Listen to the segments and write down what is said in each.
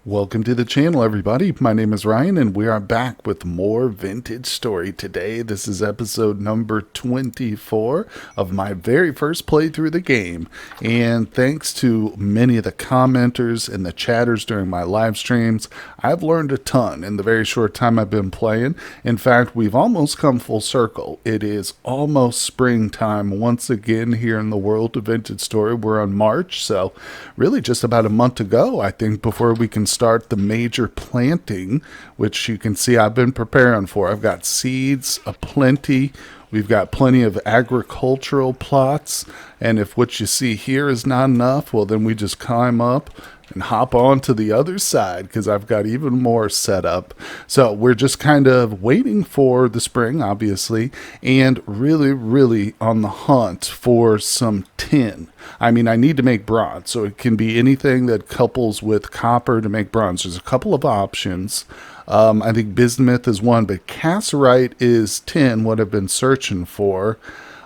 Welcome to the channel, everybody. My name is Ryan, and we are back with more vintage story today. This is episode number 24 of my very first playthrough of the game. And thanks to many of the commenters and the chatters during my live streams, I've learned a ton in the very short time I've been playing. In fact, we've almost come full circle. It is almost springtime once again here in the world of vintage story. We're on March, so really just about a month to go, I think, before we can start the major planting, which you can see I've been preparing for. I've got seeds aplenty. We've got plenty of agricultural plots, and if what you see here is not enough, well, then we just climb up and hop on to the other side because I've got even more set up. So we're just kind of waiting for the spring, obviously, and really on the hunt for some tin. I mean, I need to make bronze, so it can be anything that couples with copper to make bronze. There's a couple of options. I think bismuth is one, but cassiterite is tin, what I've been searching for.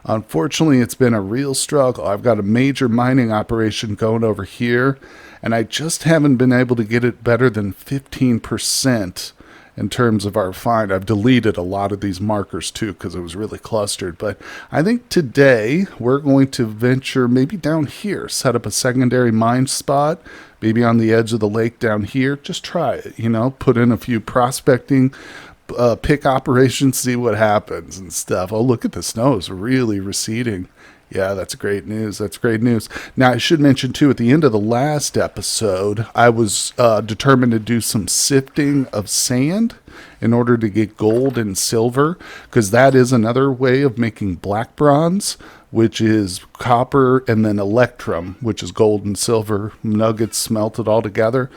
Unfortunately, it's been a real struggle. I've got a major mining operation going over here, and I just haven't been able to get it better than 15% in terms of our find. I've deleted a lot of these markers too because it was really clustered. But I think today we're going to venture maybe down here, set up a secondary mine spot, maybe on the edge of the lake down here. Just try it, put in a few prospecting pick operations, see what happens and stuff. Oh, look at the snow. It's really receding. Yeah, that's great news. That's great news. Now, I should mention, too, at the end of the last episode, I was determined to do some sifting of sand in order to get gold and silver, because that is another way of making black bronze, which is copper and then electrum, which is gold and silver nuggets smelted all together.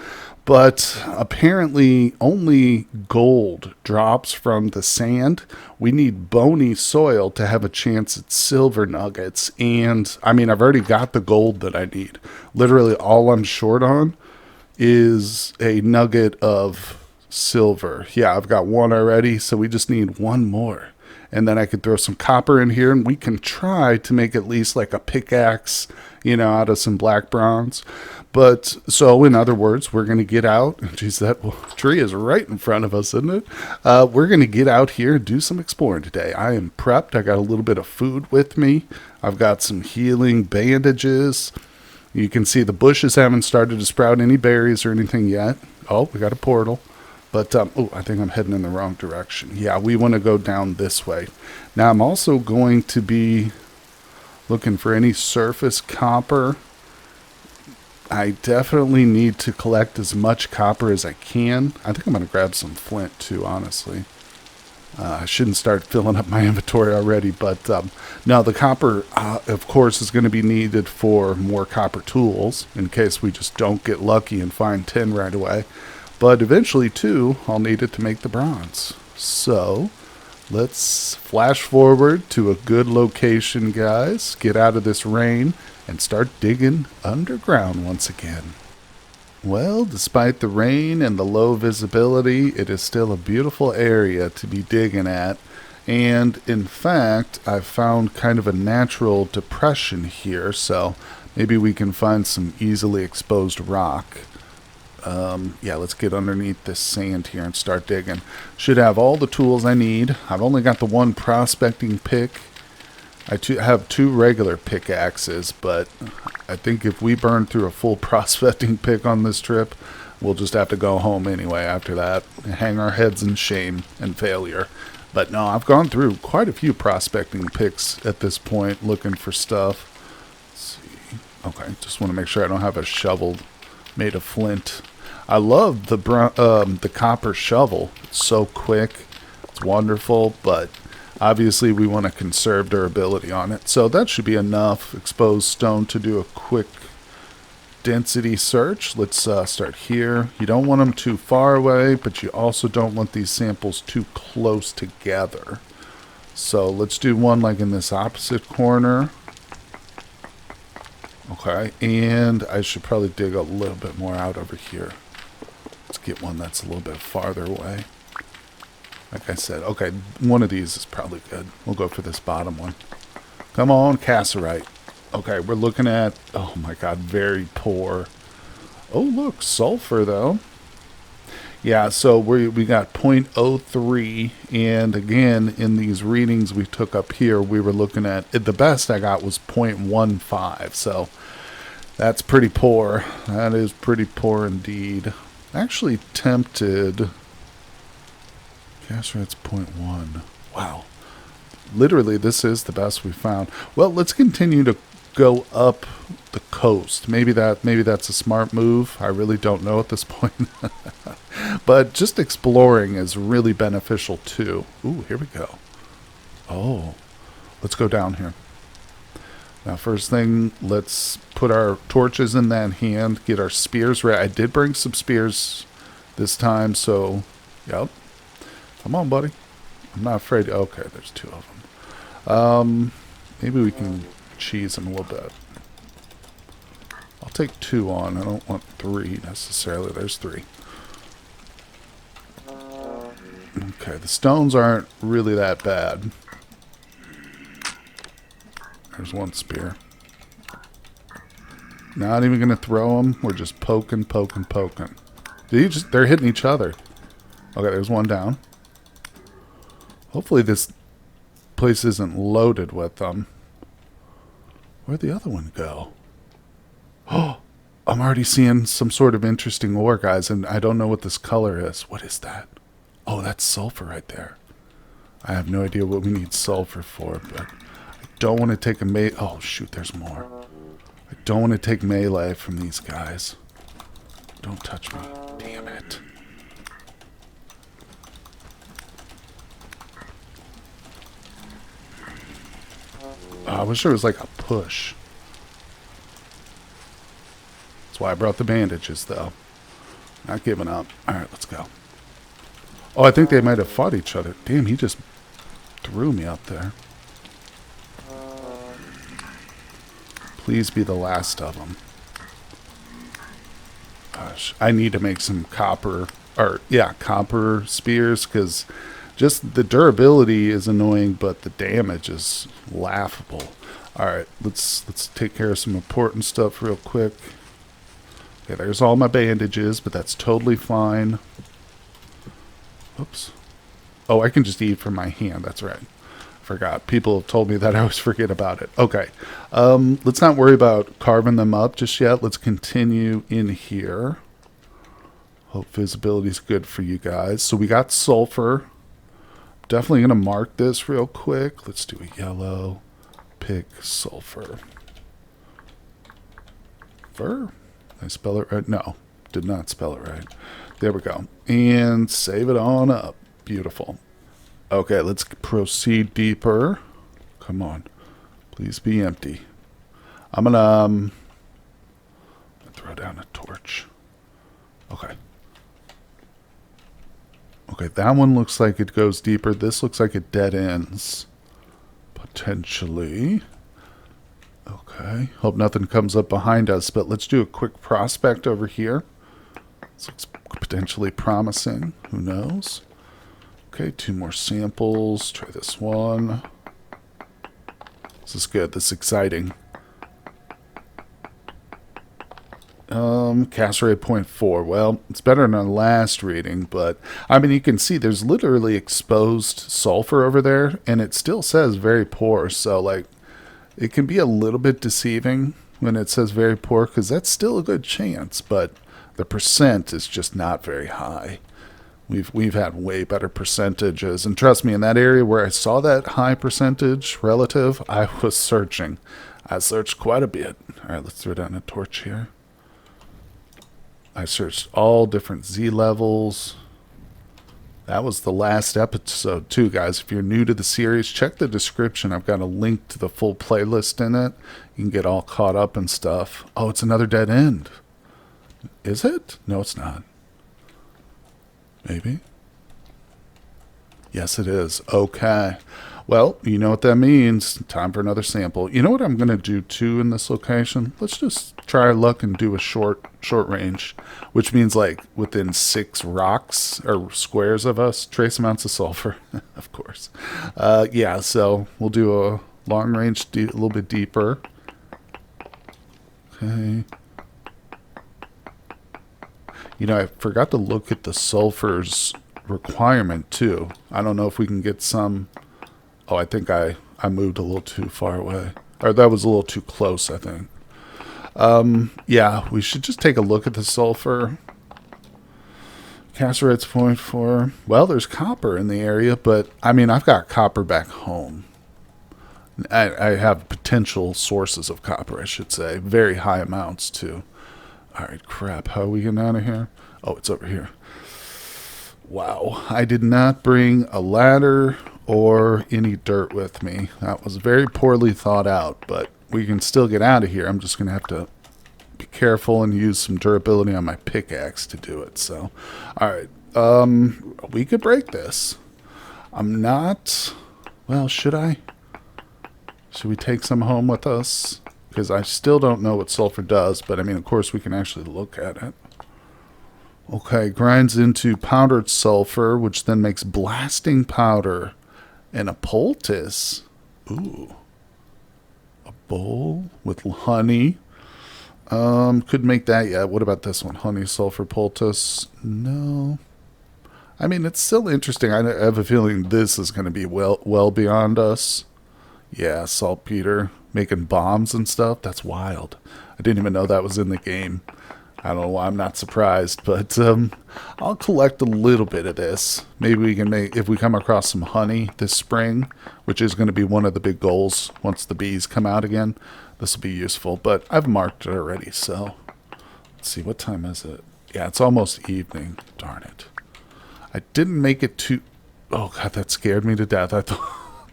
But apparently only gold drops from the sand. We need bony soil to have a chance at silver nuggets. And I mean, I've already got the gold that I need. Literally all I'm short on is a nugget of silver. Yeah, I've got one already, so we just need one more. And then I could throw some copper in here, and we can try to make at least like a pickaxe, out of some black bronze. But, so in other words, we're going to get out. Geez, that tree is right in front of us, isn't it? We're going to get out here and do some exploring today. I am prepped. I got a little bit of food with me. I've got some healing bandages. You can see the bushes haven't started to sprout any berries or anything yet. Oh, we got a portal. But, I think I'm heading in the wrong direction. Yeah, we want to go down this way. Now, I'm also going to be looking for any surface copper. I definitely need to collect as much copper as I can. I think I'm going to grab some flint, too, honestly. I shouldn't start filling up my inventory already, but no, the copper, of course, is going to be needed for more copper tools in case we just don't get lucky and find tin right away. But eventually, too, I'll need it to make the bronze. So, let's flash forward to a good location, guys. Get out of this rain and start digging underground once again. Well, despite the rain and the low visibility, it is still a beautiful area to be digging at. And, in fact, I've found kind of a natural depression here, so maybe we can find some easily exposed rock. Yeah, let's get underneath this sand here and start digging. Should have all the tools I need. I've only got the one prospecting pick. I have two regular pickaxes, but I think if we burn through a full prospecting pick on this trip, we'll just have to go home anyway after that and hang our heads in shame and failure. But no, I've gone through quite a few prospecting picks at this point looking for stuff. Let's see. Okay, just want to make sure I don't have a shovel made of flint. I love the copper shovel. It's so quick. It's wonderful, but obviously we want to conserve durability on it. So that should be enough exposed stone to do a quick density search. Let's start here. You don't want them too far away, but you also don't want these samples too close together. So let's do one like in this opposite corner. Okay, and I should probably dig a little bit more out over here. Let's get one that's a little bit farther away. Like I said, okay, one of these is probably good. We'll go for this bottom one. Come on, cassiterite. Okay, we're looking at, oh my god, very poor. Oh, look, sulfur, though. Yeah, so we got 0.03, and again, in these readings we took up here, we were looking at, the best I got was 0.15, so that's pretty poor. That is pretty poor indeed. Actually tempted. Gas rate's 0.1. Wow. Literally, this is the best we found. Well, let's continue to go up the coast. Maybe that's a smart move. I really don't know at this point. But just exploring is really beneficial too. Ooh, here we go. Oh, let's go down here. Now, first thing, let's put our torches in that hand, get our spears ready. I did bring some spears this time, so, yep. Come on, buddy. I'm not afraid. Okay, there's two of them. Maybe we can cheese them a little bit. I'll take 2 on. I don't want 3 necessarily. There's 3. Okay, the stones aren't really that bad. There's 1 spear. Not even going to throw them. We're just poking. They're hitting each other. Okay, there's 1 down. Hopefully this place isn't loaded with them. Where'd the other one go? Oh, I'm already seeing some sort of interesting ore, guys, and I don't know what this color is. What is that? Oh, that's sulfur right there. I have no idea what we need sulfur for, but I don't want to take a oh, shoot, there's more. I don't want to take melee from these guys. Don't touch me. Damn it. Oh, I wish there was like a push. That's why I brought the bandages, though. Not giving up. Alright, let's go. Oh, I think they might have fought each other. Damn, he just threw me up there. Please be the last of them. Gosh, I need to make some copper spears, because just the durability is annoying, but the damage is laughable. Alright, let's take care of some important stuff real quick. Okay, there's all my bandages, but that's totally fine. Oops. Oh, I can just eat from my hand. That's right. Forgot. People have told me that. I always forget about it. Okay. Let's not worry about carving them up just yet. Let's continue in here. Hope visibility is good for you guys. So we got sulfur. Definitely going to mark this real quick. Let's do a yellow. Pick sulfur. Did I spell it right? No, did not spell it right. There we go. And save it on up. Beautiful. Okay, let's proceed deeper. Come on. Please be empty. I'm gonna throw down a torch. Okay. Okay, that one looks like it goes deeper. This looks like it dead ends. Potentially. Okay. Hope nothing comes up behind us, but let's do a quick prospect over here. This looks potentially promising. Who knows? Okay, 2 more samples. Try this one. This is good. This is exciting. Cast rate 0.4. Well, it's better than our last reading, but I mean, you can see there's literally exposed sulfur over there, and it still says very poor. So, like, it can be a little bit deceiving when it says very poor, because that's still a good chance, but the percent is just not very high. We've had way better percentages, and trust me, in that area where I saw that high percentage relative, I was searching. I searched quite a bit. All right, let's throw down a torch here. I searched all different Z levels. That was the last episode too, guys. If you're new to the series, check the description. I've got a link to the full playlist in it. You can get all caught up and stuff. Oh, it's another dead end. Is it? No, it's not. Maybe. Yes, it is. Okay. Well, you know what that means. Time for another sample. You know what I'm going to do too in this location? Let's just try our luck and do a short range, which means like within 6 rocks or squares of us, trace amounts of sulfur, of course. Yeah, so we'll do a long range, a little bit deeper. Okay. I forgot to look at the sulfur's requirement too. I don't know if we can get some. Oh, I think I moved a little too far away. Or that was a little too close, I think. Yeah, we should just take a look at the sulfur. Cassiterite's 0.4. Well, there's copper in the area, but I mean, I've got copper back home. I have potential sources of copper, I should say. Very high amounts, too. Alright, crap. How are we getting out of here? Oh, it's over here. Wow. I did not bring a ladder or any dirt with me. That was very poorly thought out, but we can still get out of here. I'm just going to have to be careful and use some durability on my pickaxe to do it. So, alright. We could break this. I'm not... Well, should I? Should we take some home with us? Because I still don't know what sulfur does, but I mean, of course, we can actually look at it. Okay, grinds into powdered sulfur, which then makes blasting powder and a poultice. Ooh. A bowl with honey. Could make that, yeah. What about this one? Honey sulfur poultice? No. I mean, it's still interesting. I have a feeling this is going to be well beyond us. Yeah, saltpeter, making bombs and stuff. That's wild. I didn't even know that was in the game. I don't know why I'm not surprised, but I'll collect a little bit of this. Maybe we can make, if we come across some honey this spring, which is going to be one of the big goals once the bees come out again, this will be useful. But I've marked it already, so let's see, what time is it? Yeah, it's almost evening. Darn it. I didn't make it to... Oh, God, that scared me to death. I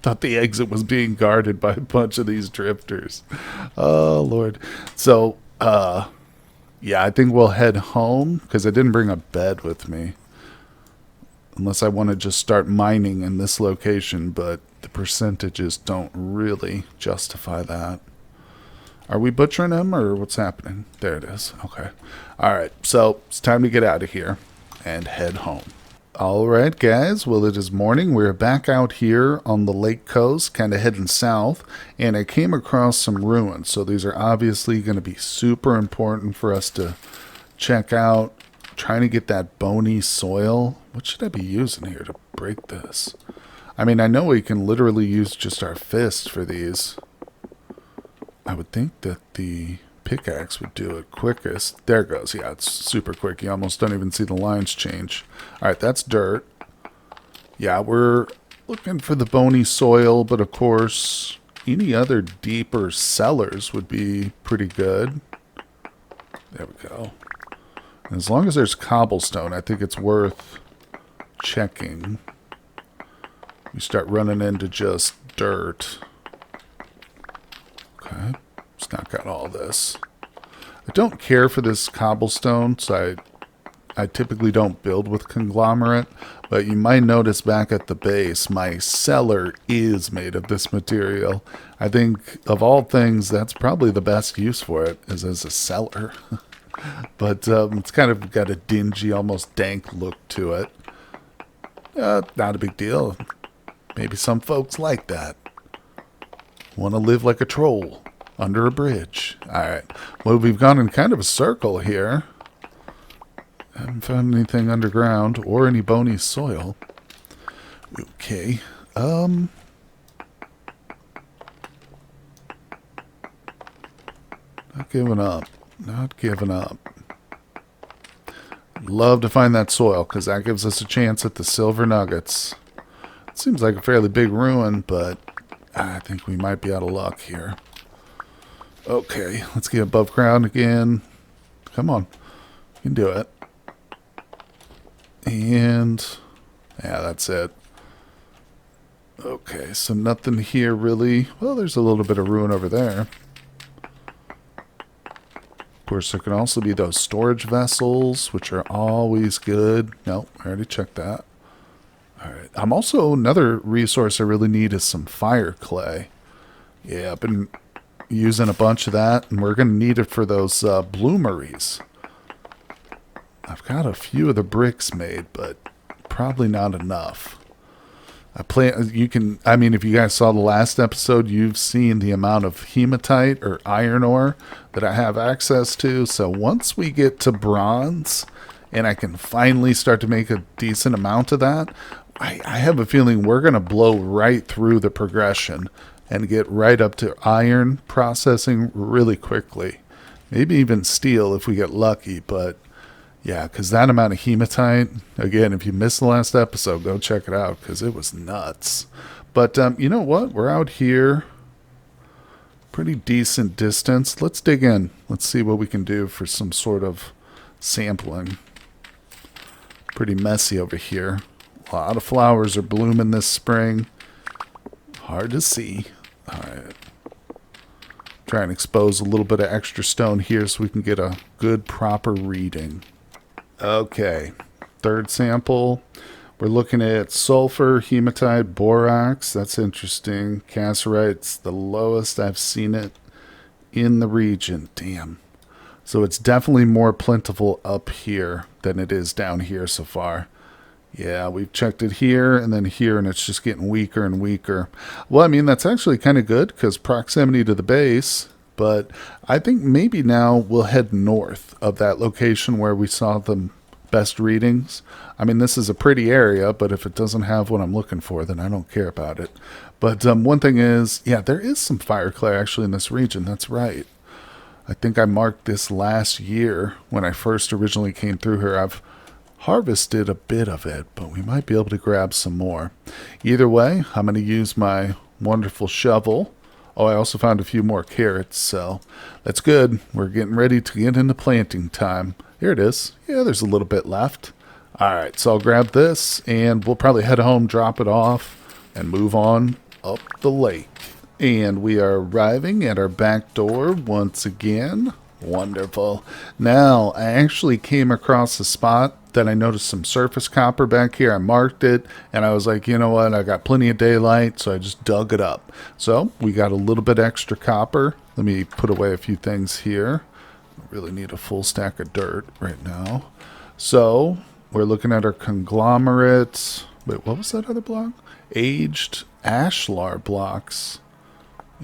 thought the exit was being guarded by a bunch of these drifters. Oh, Lord. So, yeah, I think we'll head home, because I didn't bring a bed with me. Unless I want to just start mining in this location, but the percentages don't really justify that. Are we butchering him, or what's happening? There it is. Okay. Alright, so it's time to get out of here and head home. Alright guys, well it is morning. We're back out here on the lake coast, kind of heading south, and I came across some ruins. So these are obviously going to be super important for us to check out. Trying to get that bony soil. What should I be using here to break this? I mean, I know we can literally use just our fist for these. I would think that the pickaxe would do it quickest. There it goes. Yeah, it's super quick. You almost don't even see the lines change. Alright, that's dirt. Yeah, we're looking for the bony soil, but of course, any other deeper cellars would be pretty good. There we go. And as long as there's cobblestone, I think it's worth checking. We start running into just dirt. Okay. Let's knock out all this. I don't care for this cobblestone, so I typically don't build with conglomerate, but you might notice back at the base, my cellar is made of this material. I think, of all things, that's probably the best use for it, is as a cellar. But it's kind of got a dingy, almost dank look to it. Not a big deal. Maybe some folks like that. Want to live like a troll under a bridge. Alright. Well, we've gone in kind of a circle here. Haven't found anything underground or any bony soil. Okay. Not giving up. Not giving up. Love to find that soil, because that gives us a chance at the silver nuggets. It seems like a fairly big ruin, but I think we might be out of luck here. Okay, let's get above ground again. Come on. You can do it. And yeah, that's it. Okay, so nothing here really. Well, there's a little bit of ruin over there. Of course, there can also be those storage vessels, which are always good. Nope, I already checked that. Alright, I'm also, another resource I really need is some fire clay. Yeah, I've been using a bunch of that, and we're going to need it for those bloomeries. I've got a few of the bricks made, but probably not enough. I mean, if you guys saw the last episode, you've seen the amount of hematite or iron ore that I have access to. So once we get to bronze and I can finally start to make a decent amount of that, I have a feeling we're going to blow right through the progression and get right up to iron processing really quickly. Maybe even steel if we get lucky, but yeah, because that amount of hematite, again, if you missed the last episode, go check it out because it was nuts. But you know what? We're out here. Pretty decent distance. Let's dig in. Let's see what we can do for some sort of sampling. Pretty messy over here. A lot of flowers are blooming this spring. Hard to see. Alright. Try and expose a little bit of extra stone here so we can get a good proper reading. Okay. Third sample. We're looking at sulfur, hematite, borax. That's interesting. Cassiterite's the lowest I've seen it in the region. Damn. So it's definitely more plentiful up here than it is down here so far. Yeah, we've checked it here and then here, and it's just getting weaker and weaker. Well, I mean, that's actually kind of good because proximity to the base. But I think maybe now we'll head north of that location where we saw the best readings. I mean, this is a pretty area, but if it doesn't have what I'm looking for, then I don't care about it. But one thing is, yeah, there is some fire clay actually in this region. That's right. I think I marked this last year when I first originally came through here. I've harvested a bit of it, but we might be able to grab some more. Either way, I'm going to use my wonderful shovel. Oh, I also found a few more carrots, so that's good. We're getting ready to get into planting time. Here it is. Yeah, there's a little bit left. All right, so I'll grab this, and we'll probably head home, drop it off, and move on up the lake. And we are arriving at our back door once again. Wonderful. Now, I actually came across a spot that I noticed some surface copper back here. I marked it, and I was like, you know what? I got plenty of daylight, so I just dug it up. So we got a little bit extra copper. Let me put away a few things here. I really need a full stack of dirt right now. So we're looking at our conglomerate. Wait, what was that other block? Aged ashlar blocks.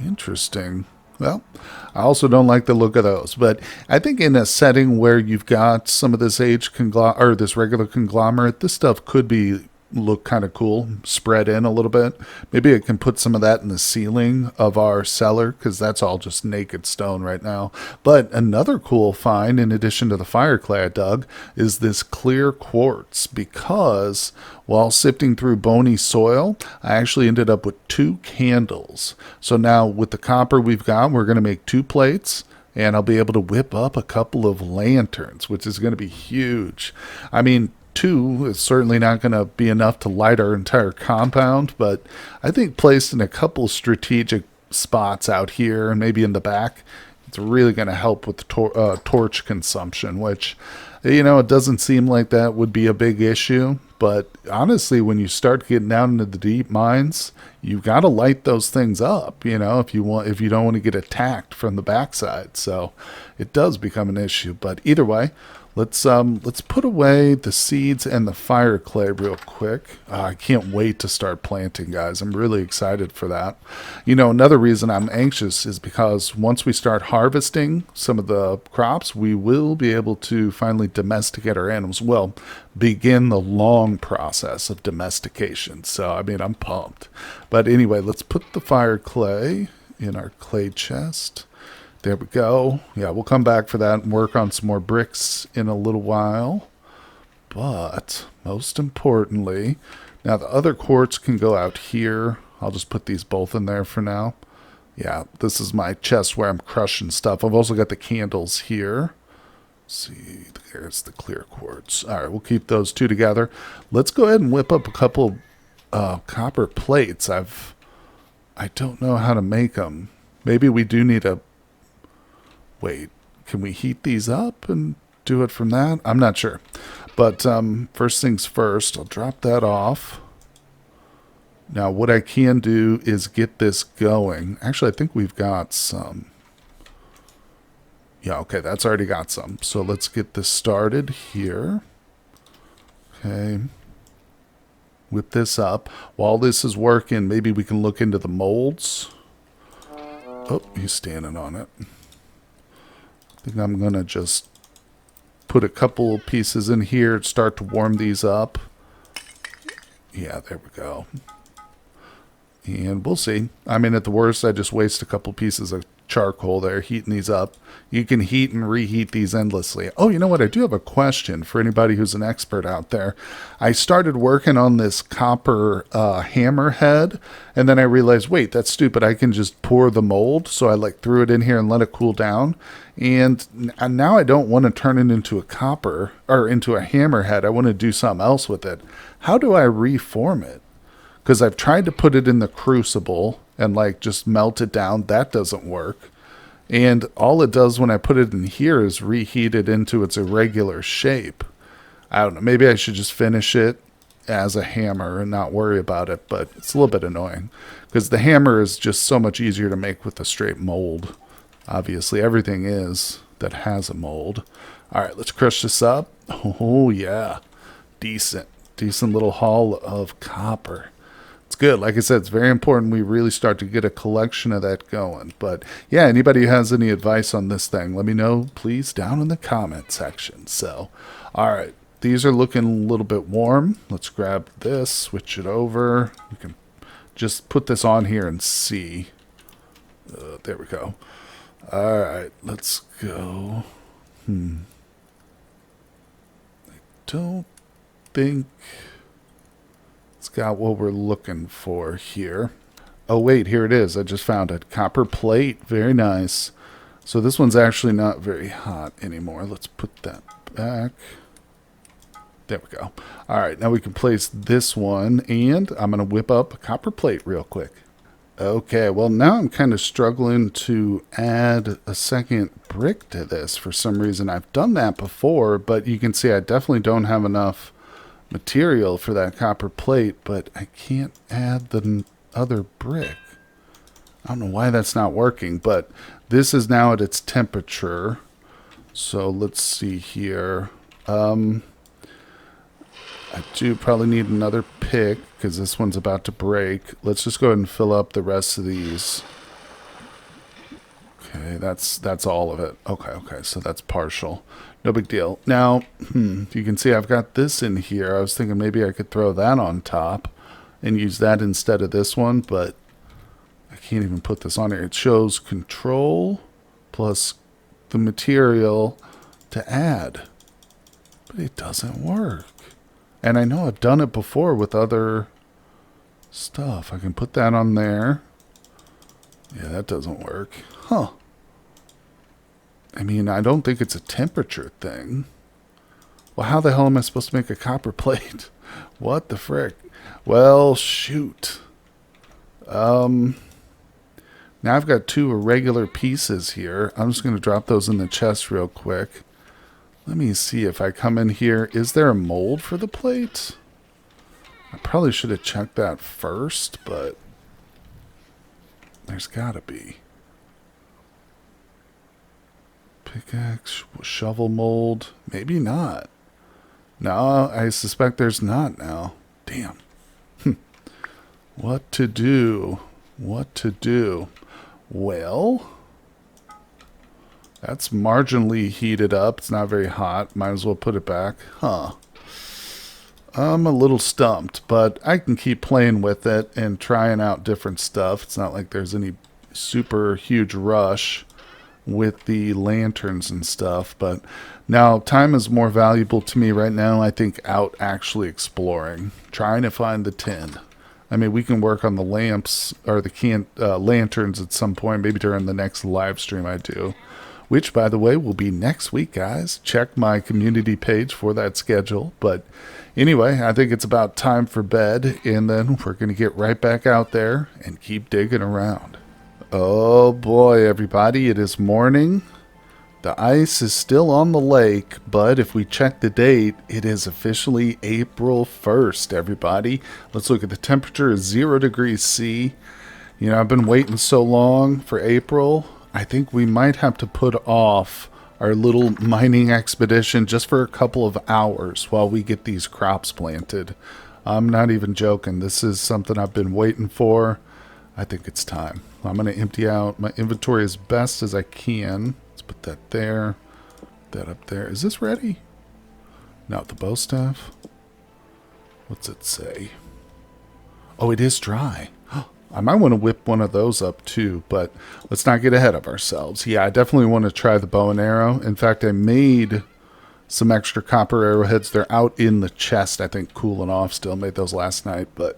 Interesting. Well, I also don't like the look of those, but I think in a setting where you've got some of this aged or this regular conglomerate, this stuff could look kind of cool, spread in a little bit. Maybe I can put some of that in the ceiling of our cellar because that's all just naked stone right now. But another cool find, in addition to the fire clay I dug, is this clear quartz, because while sifting through bony soil, I actually ended up with 2 candles. So now with the copper we've got, we're going to make 2 plates, and I'll be able to whip up a couple of lanterns, which is going to be huge. I mean, 2 is certainly not going to be enough to light our entire compound, but I think placed in a couple strategic spots out here and maybe in the back, it's really going to help with the torch consumption, which, you know, it doesn't seem like that would be a big issue. But honestly, when you start getting down into the deep mines, you've got to light those things up, you know, if you don't want to get attacked from the backside. So it does become an issue. But either way, let's put away the seeds and the fire clay real quick. I can't wait to start planting, guys. I'm really excited for that. You know, another reason I'm anxious is because once we start harvesting some of the crops, we will be able to finally domesticate our animals. Well, begin the long process of domestication. So, I mean, I'm pumped. But anyway, let's put the fire clay in our clay chest. There we go. Yeah, we'll come back for that and work on some more bricks in a little while. But most importantly, now the other quartz can go out here. I'll just put these both in there for now. Yeah, this is my chest where I'm crushing stuff. I've also got the candles here. Let's see, there's the clear quartz. All right, we'll keep those 2 together. Let's go ahead and whip up a couple copper plates. I don't know how to make them. Maybe we do need a... Wait, can we heat these up and do it from that? I'm not sure. But first things first, I'll drop that off. Now, what I can do is get this going. Actually, I think we've got some. Yeah, okay, that's already got some. So let's get this started here. Okay. Whip this up. While this is working, maybe we can look into the molds. Oh, he's standing on it. I think I'm going to just put a couple pieces in here, start to warm these up. Yeah, there we go. And we'll see. I mean, at the worst, I just waste a couple pieces of charcoal there, heating these up. You can heat and reheat these endlessly. Oh, you know what? I do have a question for anybody who's an expert out there. I started working on this copper hammer head, and then I realized, wait, that's stupid. I can just pour the mold. So I like threw it in here and let it cool down. And now I don't want to turn it into a copper or into a hammer head. I want to do something else with it. How do I reform it? Because I've tried to put it in the crucible and like just melt it down. That doesn't work. And all it does when I put it in here is reheat it into its irregular shape. I don't know. Maybe I should just finish it as a hammer and not worry about it. But it's a little bit annoying because the hammer is just so much easier to make with a straight mold. Obviously, everything is that has a mold. All right, let's crush this up. Oh, yeah. Decent little haul of copper. It's good. Like I said, it's very important we really start to get a collection of that going. But yeah, anybody who has any advice on this thing, let me know, please, down in the comment section. So, all right, these are looking a little bit warm. Let's grab this, switch it over. We can just put this on here and see. There we go. All right, let's go. I don't think it's got what we're looking for here. Oh wait, here it is. I just found it. Copper plate. Very nice. So this one's actually not very hot anymore. Let's put that back. There we go. All right, now we can place this one, and I'm going to whip up a copper plate real quick. Okay, well now I'm kind of struggling to add a second brick to this for some reason. I've done that before, but you can see I definitely don't have enough material for that copper plate, but I can't add the other brick. I don't know why that's not working, but this is now at its temperature. So let's see here. I do probably need another pick because this one's about to break. Let's just go ahead and fill up the rest of these. Okay, that's all of it. Okay, so that's partial. No big deal. Now, you can see I've got this in here. I was thinking maybe I could throw that on top and use that instead of this one, but I can't even put this on here. It shows control plus the material to add, but it doesn't work. And I know I've done it before with other stuff. I can put that on there. Yeah, that doesn't work. Huh. I mean, I don't think it's a temperature thing. Well, how the hell am I supposed to make a copper plate? What the frick? Well, shoot. Now I've got two irregular pieces here. I'm just going to drop those in the chest real quick. Let me see if I come in here. Is there a mold for the plate? I probably should have checked that first, but there's got to be. Pickaxe, shovel mold. Maybe not. No, I suspect there's not now. Damn. What to do? What to do? Well, that's marginally heated up. It's not very hot. Might as well put it back. Huh. I'm a little stumped, but I can keep playing with it and trying out different stuff. It's not like there's any super huge rush with the lanterns and stuff, but now time is more valuable to me right now, I think, out actually exploring, trying to find the tin. I mean, we can work on the lamps or the lanterns at some point, maybe during the next live stream I do, which, by the way, will be next week, guys. Check my community page for that schedule. But anyway, I think it's about time for bed, and then we're going to get right back out there and keep digging around. Oh boy, everybody, it is morning. The ice is still on the lake, but if we check the date, it is officially April 1st, everybody. Let's look at the temperature is 0 degrees C. You know, I've been waiting so long for April. I think we might have to put off our little mining expedition just for a couple of hours while we get these crops planted. I'm not even joking. This is something I've been waiting for. I think it's time. I'm going to empty out my inventory as best as I can. Let's put that there. That up there. Is this ready? No, the bow staff. What's it say? Oh, it is dry. I might want to whip one of those up too, but let's not get ahead of ourselves. Yeah, I definitely want to try the bow and arrow. In fact, I made some extra copper arrowheads. They're out in the chest, I think, cooling off still. Made those last night, but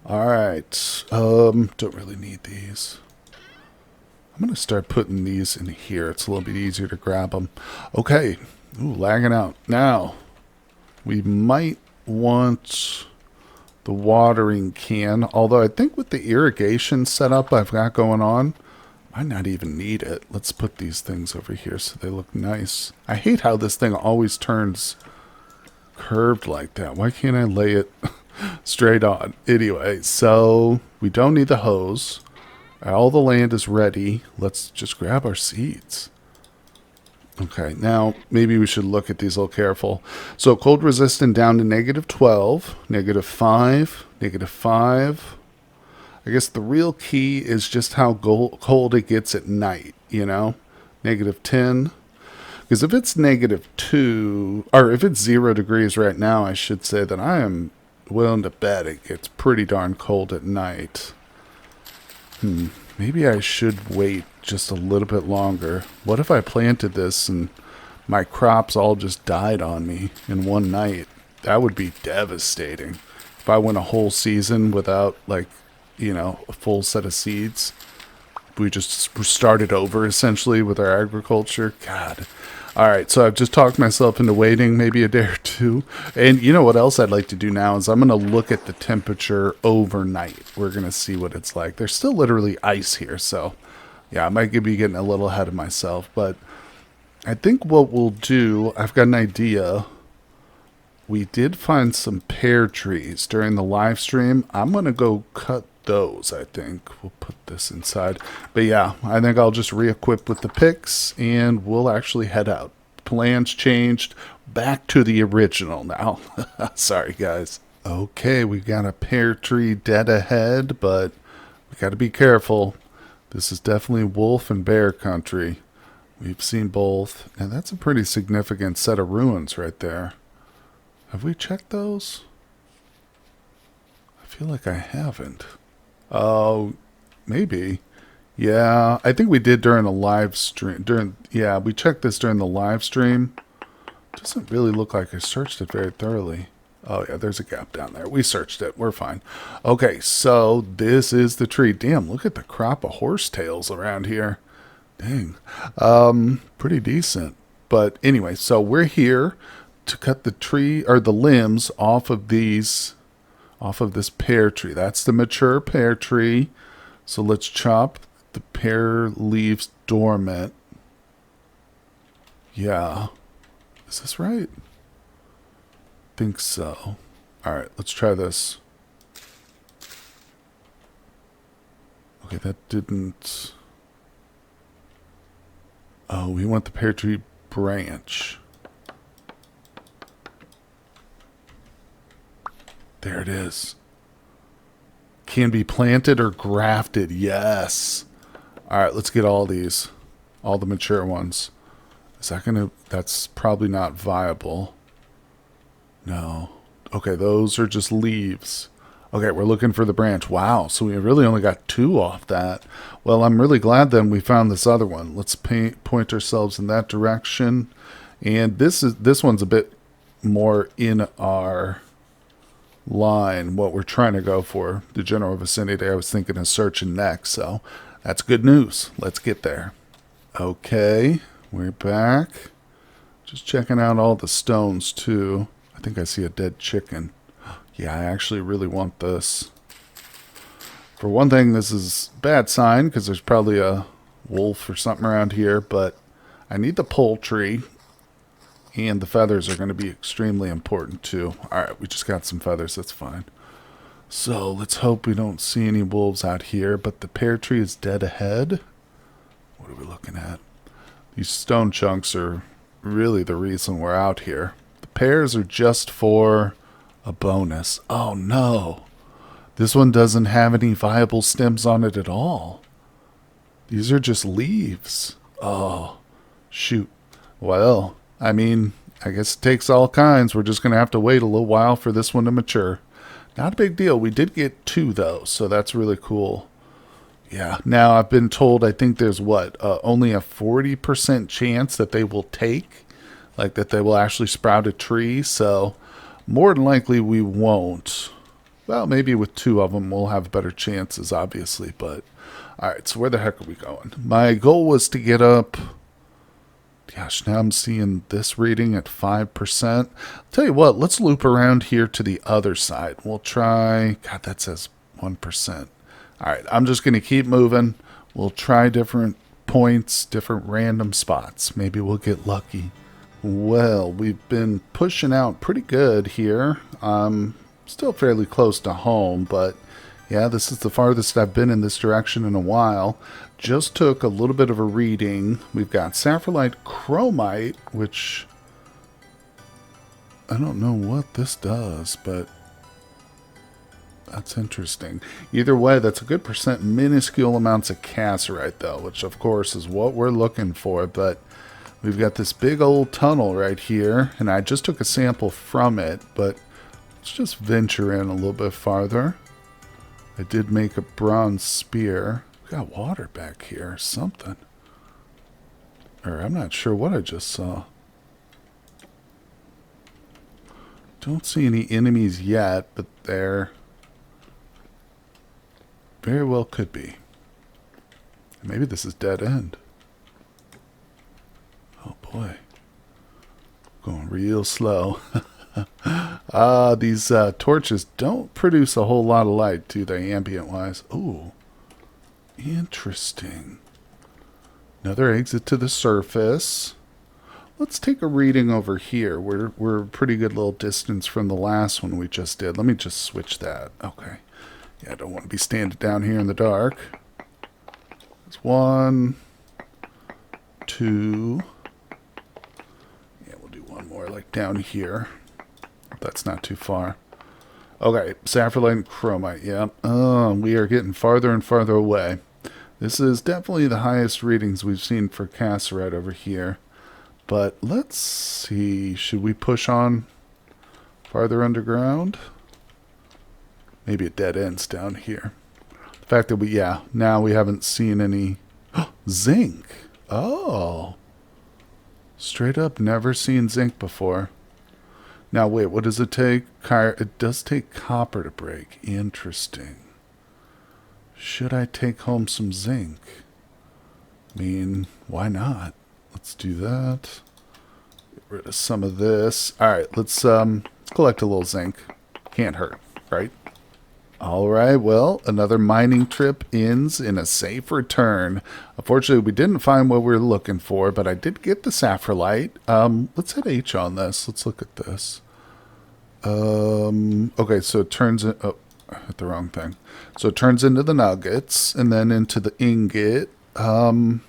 all right. Don't really need these. I'm going to start putting these in here. It's a little bit easier to grab them. Okay. Ooh, lagging out. Now, we might want the watering can, although I think with the irrigation setup I've got going on, I might not even need it. Let's put these things over here so they look nice. I hate how this thing always turns curved like that. Why can't I lay it straight on? Anyway, so we don't need the hose. All the land is ready. Let's just grab our seeds. Okay, now maybe we should look at these a little careful. So cold resistant down to -12, -5, -5. I guess the real key is just how cold it gets at night, you know? -10. Because if it's -2, or if it's 0 degrees right now, I should say that I am willing to bet it gets pretty darn cold at night. Maybe I should wait just a little bit longer. What if I planted this and my crops all just died on me in one night? That would be devastating. If I went a whole season without, like, you know, a full set of seeds, we just started over essentially with our agriculture. God. All right, so I've just talked myself into waiting maybe a day or two. And you know what else I'd like to do now is I'm going to look at the temperature overnight. We're going to see what it's like. There's still literally ice here, so yeah, I might be getting a little ahead of myself. But I think what we'll do, I've got an idea. We did find some pear trees during the live stream. I'm going to go cut those, I think. We'll put this inside. But yeah, I think I'll just re-equip with the picks and we'll actually head out. Plans changed. Back to the original now. Sorry, guys. Okay, we got a pear tree dead ahead, but we got to be careful. This is definitely wolf and bear country. We've seen both, and that's a pretty significant set of ruins right there. Have we checked those? I feel like I haven't. Oh, maybe. Yeah, I think we did during the live stream. Yeah, we checked this during the live stream. Doesn't really look like I searched it very thoroughly. Oh, yeah, there's a gap down there. We searched it. We're fine. Okay, so this is the tree. Damn, look at the crop of horsetails around here. Dang. Pretty decent. But anyway, so we're here to cut the tree, or the limbs off of this pear tree. That's the mature pear tree. So let's chop the pear leaves dormant. Yeah. Is this right? Think so. Alright, let's try this. Okay, that didn't... Oh, we want the pear tree branch. There it is. Can be planted or grafted. Yes. Alright, let's get all these. All the mature ones. Is that gonna... That's probably not viable. No. Okay, those are just leaves. Okay, we're looking for the branch. Wow, so we really only got 2 off that. Well, I'm really glad then we found this other one. Let's point ourselves in that direction. And this one's a bit more in our line, what we're trying to go for. The general vicinity I was thinking of searching next, so that's good news. Let's get there. Okay, we're back. Just checking out all the stones too. I think I see a dead chicken. Yeah, I actually really want this. For one thing, this is a bad sign because there's probably a wolf or something around here, but I need the poultry, and the feathers are going to be extremely important too. Alright, we just got some feathers, that's fine. So let's hope we don't see any wolves out here, but the pear tree is dead ahead. What are we looking at? These stone chunks are really the reason we're out here. The pears are just for a bonus. Oh no. This one doesn't have any viable stems on it at all. These are just leaves. Oh, shoot. Well, I mean, I guess it takes all kinds. We're just going to have to wait a little while for this one to mature. Not a big deal. We did get 2, though, so that's really cool. Yeah, now I've been told, I think there's only a 40% chance that they will take, like that they will actually sprout a tree, so more than likely we won't. Well, maybe with 2 of them we'll have better chances, obviously, but alright, so where the heck are we going? My goal was to get up, gosh, now I'm seeing this reading at 5%. I'll tell you what, let's loop around here to the other side. We'll try, God, that says 1%. All right, I'm just going to keep moving. We'll try different points, different random spots. Maybe we'll get lucky. Well, we've been pushing out pretty good here. Still fairly close to home, but yeah, this is the farthest I've been in this direction in a while. Just took a little bit of a reading. We've got sapphirite chromite, which I don't know what this does, but that's interesting. Either way, that's a good percent. Minuscule amounts of cassiterite, though, which of course is what we're looking for. But we've got this big old tunnel right here, and I just took a sample from it, but let's just venture in a little bit farther. I did make a bronze spear. We got water back here, something. Or I'm not sure what I just saw. Don't see any enemies yet, but there very well could be. Maybe this is dead end. Oh boy. Going real slow. These torches don't produce a whole lot of light, do they, ambient-wise? Ooh. Interesting. Another exit to the surface. Let's take a reading over here. We're a pretty good little distance from the last one we just did. Let me just switch that. Okay. Yeah, I don't want to be standing down here in the dark. There's 1, 2. Yeah, we'll do one more, like down here. That's not too far. Okay, sapphirite and chromite. Yeah. Oh, we are getting farther and farther away. This is definitely the highest readings we've seen for cassiterite over here. But let's see. Should we push on farther underground? Maybe it dead ends down here. The fact that now we haven't seen any zinc. Oh. Straight up never seen zinc before. Now wait, what does it take? It does take copper to break. Interesting. Should I take home some zinc? I mean, why not? Let's do that. Get rid of some of this. Alright, let's collect a little zinc. Can't hurt, right? Alright, well, another mining trip ends in a safe return. Unfortunately, we didn't find what we were looking for, but I did get the sapphirite. Let's hit H on this. Let's look at this. Okay, so it turns in... Oh, I hit the wrong thing. So it turns into the nuggets, and then into the ingot. Ingredient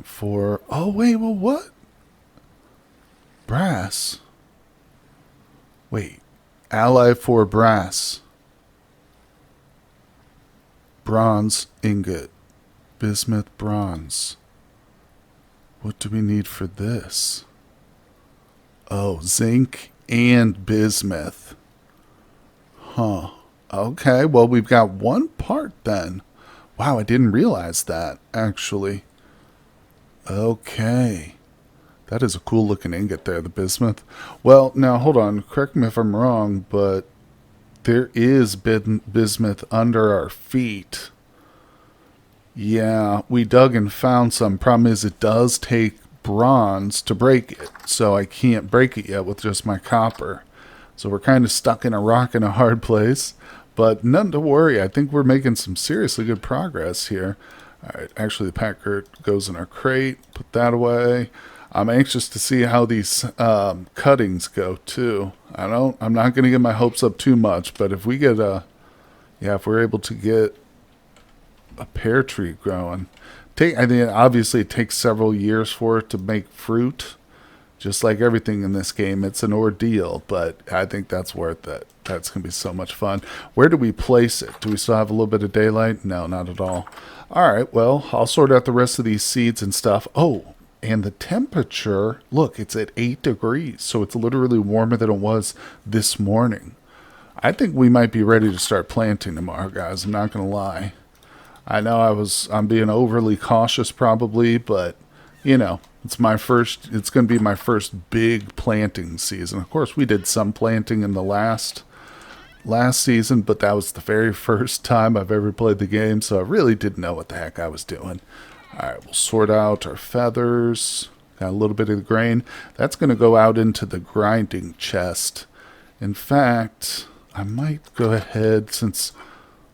for... Oh, wait, well, what? Brass. Wait. Ally for brass. Bronze ingot. Bismuth bronze. What do we need for this? Oh, zinc and bismuth. Huh. Okay, well, we've got one part then. Wow, I didn't realize that, actually. Okay. That is a cool looking ingot there, the bismuth. Well, now hold on. Correct me if I'm wrong, but there is bismuth under our feet. Yeah, we dug and found some. Problem is it does take bronze to break it, so I can't break it yet with just my copper. So we're kind of stuck in a rock and a hard place, but nothing to worry. I think we're making some seriously good progress here. All right, actually the packer goes in our crate. Put that away. I'm anxious to see how these cuttings go too. I'm not going to get my hopes up too much, but if we get if we're able to get a pear tree growing, I think obviously it takes several years for it to make fruit. Just like everything in this game, it's an ordeal, but I think that's worth it. That's going to be so much fun. Where do we place it? Do we still have a little bit of daylight? No, not at all. All right, well, I'll sort out the rest of these seeds and stuff. Oh, And the temperature, look, it's at 8 degrees. So it's literally warmer than it was this morning. I think we might be ready to start planting tomorrow, guys. I'm not going to lie. I know I'm being overly cautious probably, but you know, it's going to be my first big planting season. Of course, we did some planting in the last season, but that was the very first time I've ever played the game, so I really didn't know what the heck I was doing. All right, we'll sort out our feathers. Got a little bit of the grain. That's going to go out into the grinding chest. In fact, I might go ahead, since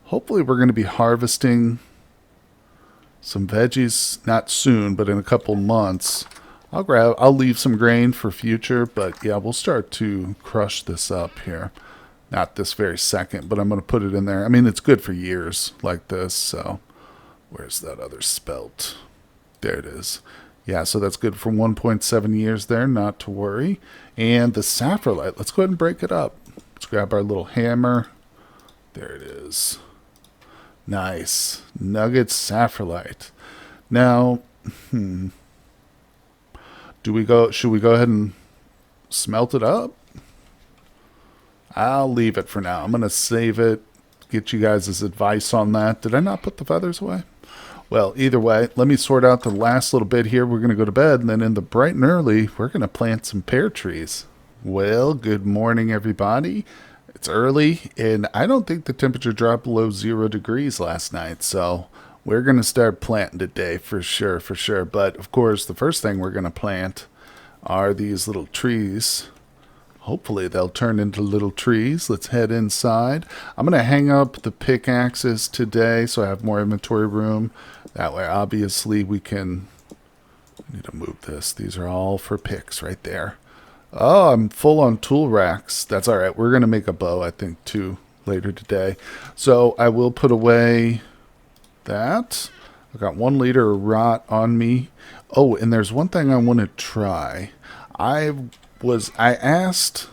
hopefully we're going to be harvesting some veggies, not soon, but in a couple months. I'll leave some grain for future, but yeah, we'll start to crush this up here. Not this very second, but I'm going to put it in there. I mean, it's good for years like this, so where's that other spelt? There it is. Yeah, so that's good for 1.7 years there, not to worry. And the saffrolite, let's go ahead and break it up. Let's grab our little hammer. There it is. Nice. Nugget saffrolite. Now, should we go ahead and smelt it up? I'll leave it for now. I'm going to save it, get you guys' advice on that. Did I not put the feathers away? Well, either way, let me sort out the last little bit here. We're going to go to bed, and then in the bright and early, we're going to plant some pear trees. Well, good morning, everybody. It's early, and I don't think the temperature dropped below 0 degrees last night, so we're going to start planting today for sure. But, of course, the first thing we're going to plant are these little trees. Hopefully they'll turn into little trees. Let's head inside. I'm going to hang up the pickaxes today so I have more inventory room. That way, obviously, we need to move this. These are all for picks right there. Oh, I'm full on tool racks. That's all right. We're going to make a bow, I think, too, later today. So I will put away that. I've got 1 liter of rot on me. Oh, and there's one thing I want to try. I asked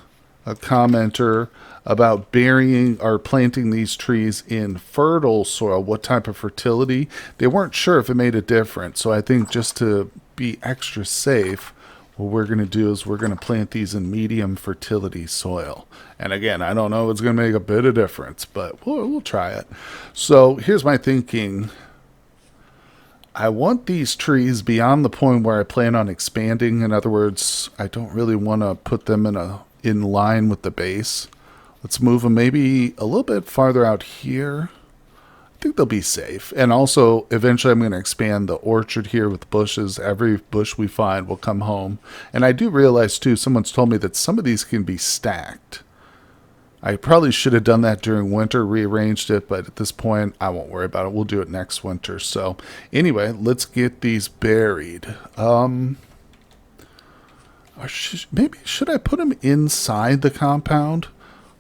a commenter about burying or planting these trees in fertile soil, what type of fertility. They weren't sure if it made a difference. So I think just to be extra safe, what we're going to do is we're going to plant these in medium fertility soil. And again, I don't know if it's going to make a bit of difference, but we'll try it. So here's my thinking. I want these trees beyond the point where I plan on expanding. In other words, I don't really want to put them in line with the base. Let's move them maybe a little bit farther out here. I think they'll be safe. And also, eventually I'm going to expand the orchard here with bushes. Every bush we find will come home. And I do realize, too, someone's told me that some of these can be stacked. I probably should have done that during winter, rearranged it, but at this point, I won't worry about it. We'll do it next winter. So, anyway, let's get these buried. Maybe should I put them inside the compound?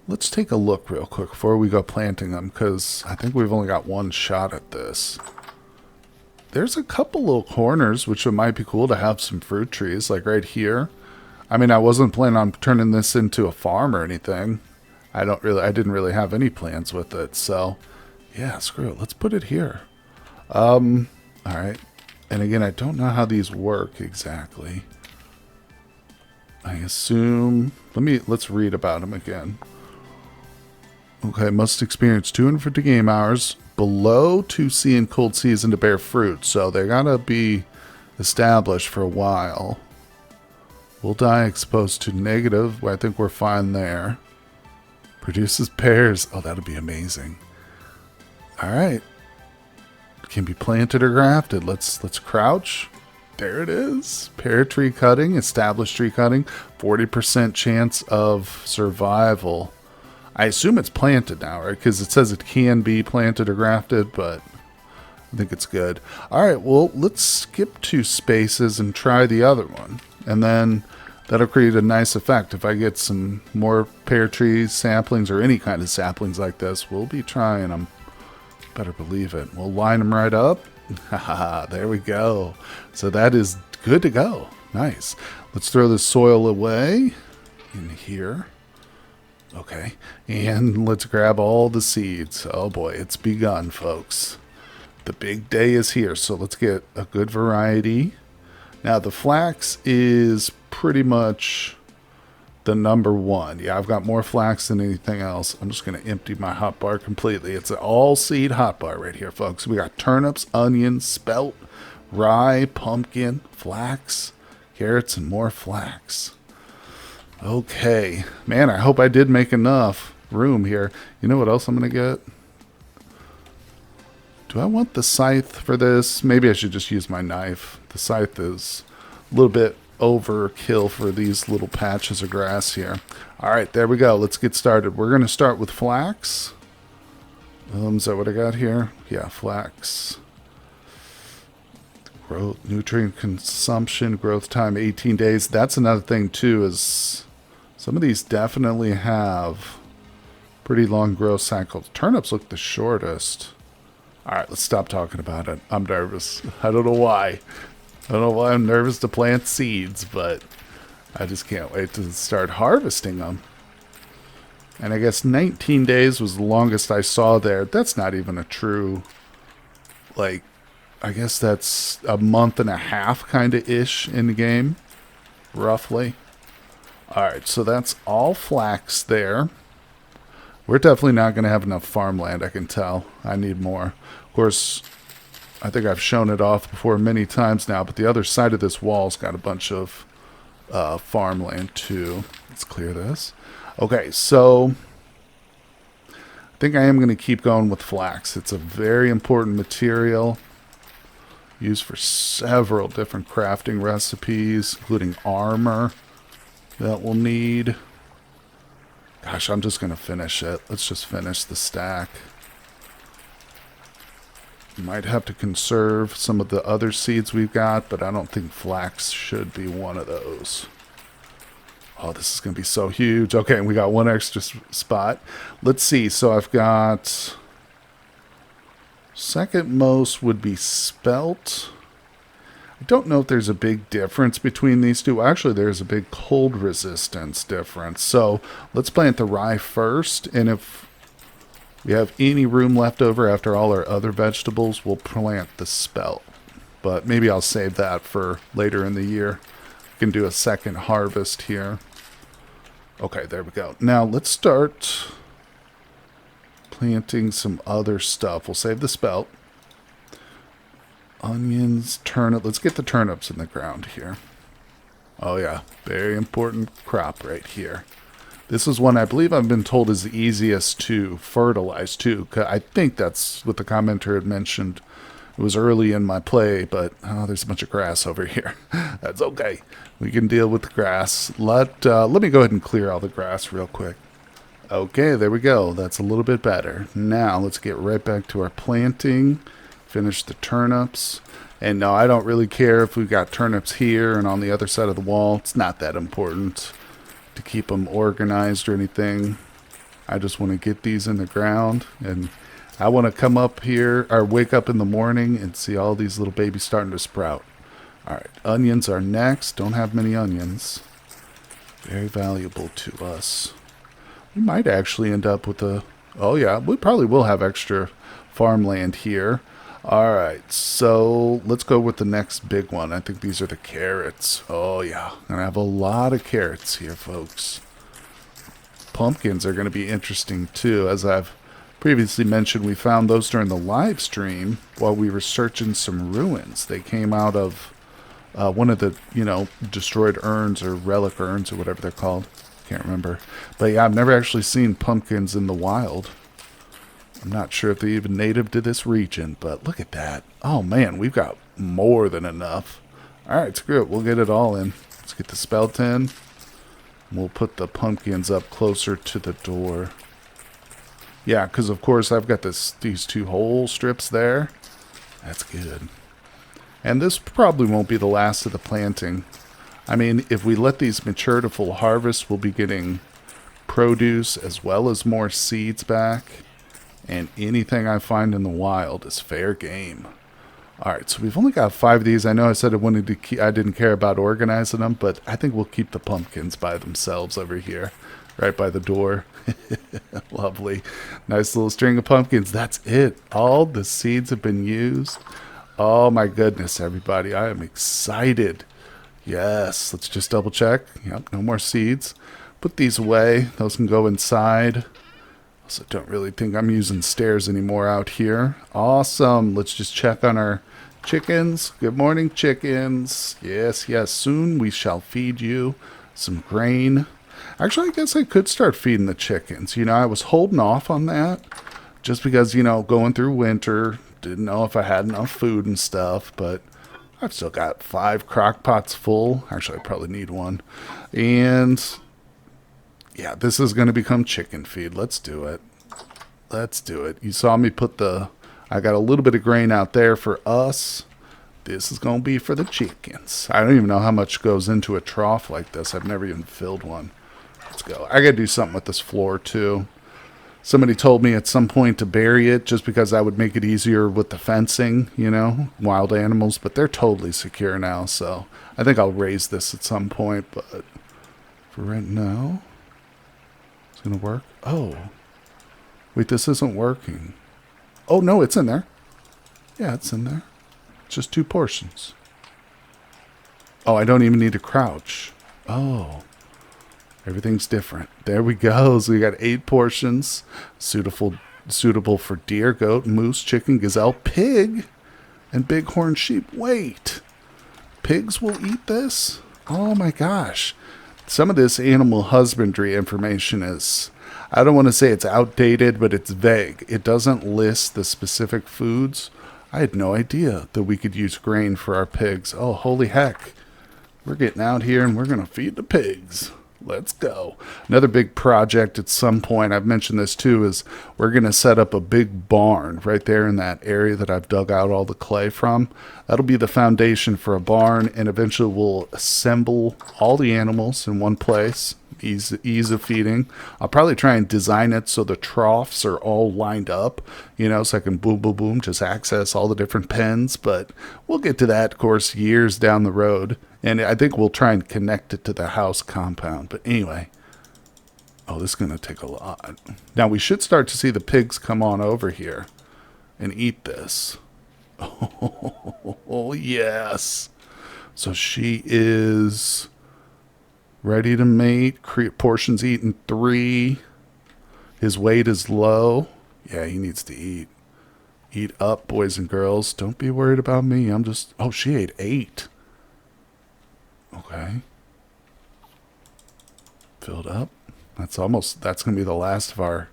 Let's take a look real quick before we go planting them, because I think we've only got one shot at this. There's a couple little corners, which it might be cool to have some fruit trees, like right here. I mean, I wasn't planning on turning this into a farm or anything. I didn't really have any plans with it, so yeah, screw it. Let's put it here. All right. And again, I don't know how these work exactly. I assume, let's read about them again. Okay, must experience 250 game hours below 2C in cold season to bear fruit. So they gotta be established for a while. We'll die exposed to negative. I think we're fine there. Produces pears. Oh, that'll be amazing. All right. Can be planted or grafted. Let's crouch. There it is. Pear tree cutting, established tree cutting, 40% chance of survival. I assume it's planted now, right? Because it says it can be planted or grafted, but I think it's good. All right, well, let's skip 2 spaces and try the other one. And then that'll create a nice effect. If I get some more pear trees, saplings, or any kind of saplings like this, we'll be trying them. Better believe it. We'll line them right up. Haha, there we go. So that is good to go. Nice. Let's throw the soil away in here. Okay, and let's grab all the seeds. Oh boy, it's begun, folks. The big day is here, so let's get a good variety. Now the flax is pretty much the number one. Yeah, I've got more flax than anything else. I'm just going to empty my hotbar completely. It's an all-seed hotbar right here, folks. We got turnips, onions, spelt, rye, pumpkin, flax, carrots, and more flax. Okay. Man, I hope I did make enough room here. You know what else I'm going to get? Do I want the scythe for this? Maybe I should just use my knife. The scythe is a little bit overkill for these little patches of grass here. All right, there we go. Let's get started. We're going to start with flax. Is that what I got here? Yeah, flax. Growth, nutrient consumption, growth time 18 days. That's another thing too, is some of these definitely have pretty long growth cycles. Turnips look the shortest. All right, let's stop talking about it. I'm nervous. I don't know why. I don't know why I'm nervous to plant seeds, but I just can't wait to start harvesting them. And I guess 19 days was the longest I saw there. That's not even a true, like, I guess that's a month and a half kind of ish in the game, roughly. All right, so that's all flax there. We're definitely not going to have enough farmland, I can tell. I need more. Of course, I think I've shown it off before many times now, but the other side of this wall's got a bunch of farmland too. Let's clear this. Okay, so I think I am going to keep going with flax. It's a very important material used for several different crafting recipes, including armor that we'll need. Gosh, I'm just going to finish it. Let's just finish the stack. Might have to conserve some of the other seeds we've got, but I don't think flax should be one of those. Oh, this is going to be so huge. Okay, we got one extra spot. Let's see. So I've got... second most would be spelt. I don't know if there's a big difference between these two. Actually, there's a big cold resistance difference. So let's plant the rye first, and if we have any room left over after all our other vegetables, we'll plant the spelt. But maybe I'll save that for later in the year. We can do a second harvest here. Okay, there we go. Now let's start planting some other stuff. We'll save the spelt. Onions, turnip. Let's get the turnips in the ground here. Oh yeah, very important crop right here. This is one I believe I've been told is the easiest to fertilize too. I think that's what the commenter had mentioned. It was early in my play, but oh, there's a bunch of grass over here. That's okay. We can deal with the grass. Let me go ahead and clear all the grass real quick. Okay, there we go. That's a little bit better. Now let's get right back to our planting. Finish the turnips. And no, I don't really care if we've got turnips here and on the other side of the wall. It's not that important to keep them organized or anything. I just want to get these in the ground, and I want to come up here or wake up in the morning and see all these little babies starting to sprout. All right, onions are next. Don't have many onions. Very valuable to us. We might actually end up with a... oh yeah, we probably will have extra farmland here. All right, so let's go with the next big one. I think these are the carrots. Oh yeah, I'm gonna have a lot of carrots here, folks. Pumpkins are gonna be interesting too. As I've previously mentioned, we found those during the live stream while we were searching some ruins. They came out of one of the, destroyed urns or relic urns or whatever they're called. Can't remember. But yeah, I've never actually seen pumpkins in the wild. I'm not sure if they're even native to this region, but look at that. Oh man, we've got more than enough. Alright, screw it. We'll get it all in. Let's get the spelt in. We'll put the pumpkins up closer to the door. Yeah, because of course I've got these two hole strips there. That's good. And this probably won't be the last of the planting. I mean, if we let these mature to full harvest, we'll be getting produce as well as more seeds back. And anything I find in the wild is fair game. All right, so we've only got 5 of these. I know I said I didn't care about organizing them, but I think we'll keep the pumpkins by themselves over here, right by the door. Lovely. Nice little string of pumpkins. That's it. All the seeds have been used. Oh my goodness, everybody. I am excited Yes, let's just double check. Yep, no more seeds. Put these away. Those can go inside. Also, don't really think I'm using stairs anymore out here. Awesome. Let's just check on our chickens. Good morning, chickens. Yes, yes. Soon we shall feed you some grain. Actually, I guess I could start feeding the chickens. You know, I was holding off on that just because, you know, going through winter, didn't know if I had enough food and stuff, but I've still got 5 crock pots full. Actually, I probably need one. And yeah, this is going to become chicken feed. Let's do it. Let's do it. You saw me put I got a little bit of grain out there for us. This is going to be for the chickens. I don't even know how much goes into a trough like this. I've never even filled one. Let's go. I got to do something with this floor too. Somebody told me at some point to bury it just because that would make it easier with the fencing, you know, wild animals. But they're totally secure now, so I think I'll raise this at some point. But for right now, it's going to work. Oh, wait, this isn't working. Oh, no, it's in there. Yeah, it's in there. It's just 2 portions. Oh, I don't even need to crouch. Oh. Everything's different. There we go. So we got 8 portions. Suitable for deer, goat, moose, chicken, gazelle, pig, and bighorn sheep. Wait. Pigs will eat this? Oh my gosh. Some of this animal husbandry information is, I don't want to say it's outdated, but it's vague. It doesn't list the specific foods. I had no idea that we could use grain for our pigs. Oh, holy heck. We're getting out here and we're going to feed the pigs. Let's go. Another big project at some point, I've mentioned this too, is we're going to set up a big barn right there in that area that I've dug out all the clay from. That'll be the foundation for a barn, and eventually we'll assemble all the animals in one place. Ease of feeding. I'll probably try and design it so the troughs are all lined up, you know, so I can boom, boom, boom, just access all the different pens. But we'll get to that, of course, years down the road. And I think we'll try and connect it to the house compound. But anyway, oh, this is going to take a lot. Now, we should start to see the pigs come on over here and eat this. Oh, yes. So she is ready to mate. Portions eaten 3. His weight is low. Yeah, he needs to eat. Eat up, boys and girls. Don't be worried about me. I'm just... Oh, she ate 8. Okay. Filled up. That's going to be the last of our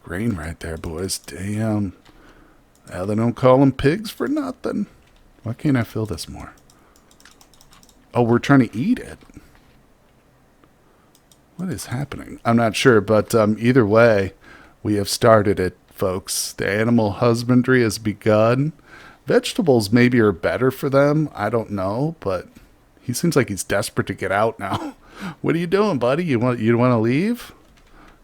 grain right there, boys. Damn. Now they don't call them pigs for nothing. Why can't I fill this more? Oh, we're trying to eat it. What is happening? I'm not sure, but either way, we have started it, folks. The animal husbandry has begun. Vegetables maybe are better for them. I don't know, but he seems like he's desperate to get out now. What are you doing, buddy? You want to leave?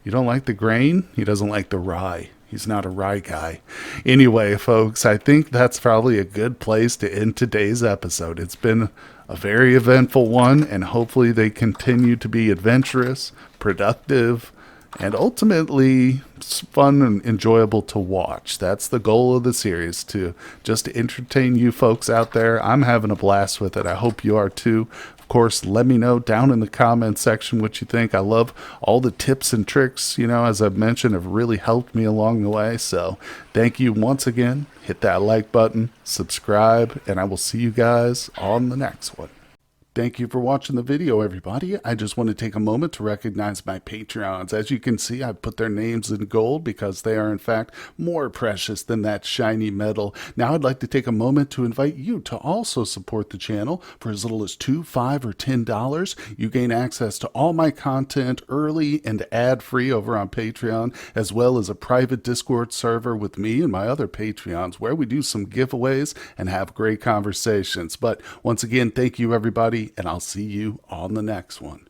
You don't like the grain? He doesn't like the rye. He's not a rye guy. Anyway, folks, I think that's probably a good place to end today's episode. It's been a very eventful one, and hopefully they continue to be adventurous, productive, and ultimately fun and enjoyable to watch. That's the goal of the series, to just entertain you folks out there. I'm having a blast with it. I hope you are too. Of course, let me know down in the comment section what you think. I love all the tips and tricks, you know, as I've mentioned, have really helped me along the way. So thank you once again. Hit that like button, subscribe, and I will see you guys on the next one. Thank you for watching the video, everybody. I just want to take a moment to recognize my Patreons. As you can see, I've put their names in gold because they are, in fact, more precious than that shiny metal. Now, I'd like to take a moment to invite you to also support the channel for as little as $2, $5, or $10. You gain access to all my content early and ad-free over on Patreon, as well as a private Discord server with me and my other Patreons where we do some giveaways and have great conversations. But once again, thank you, everybody, and I'll see you on the next one.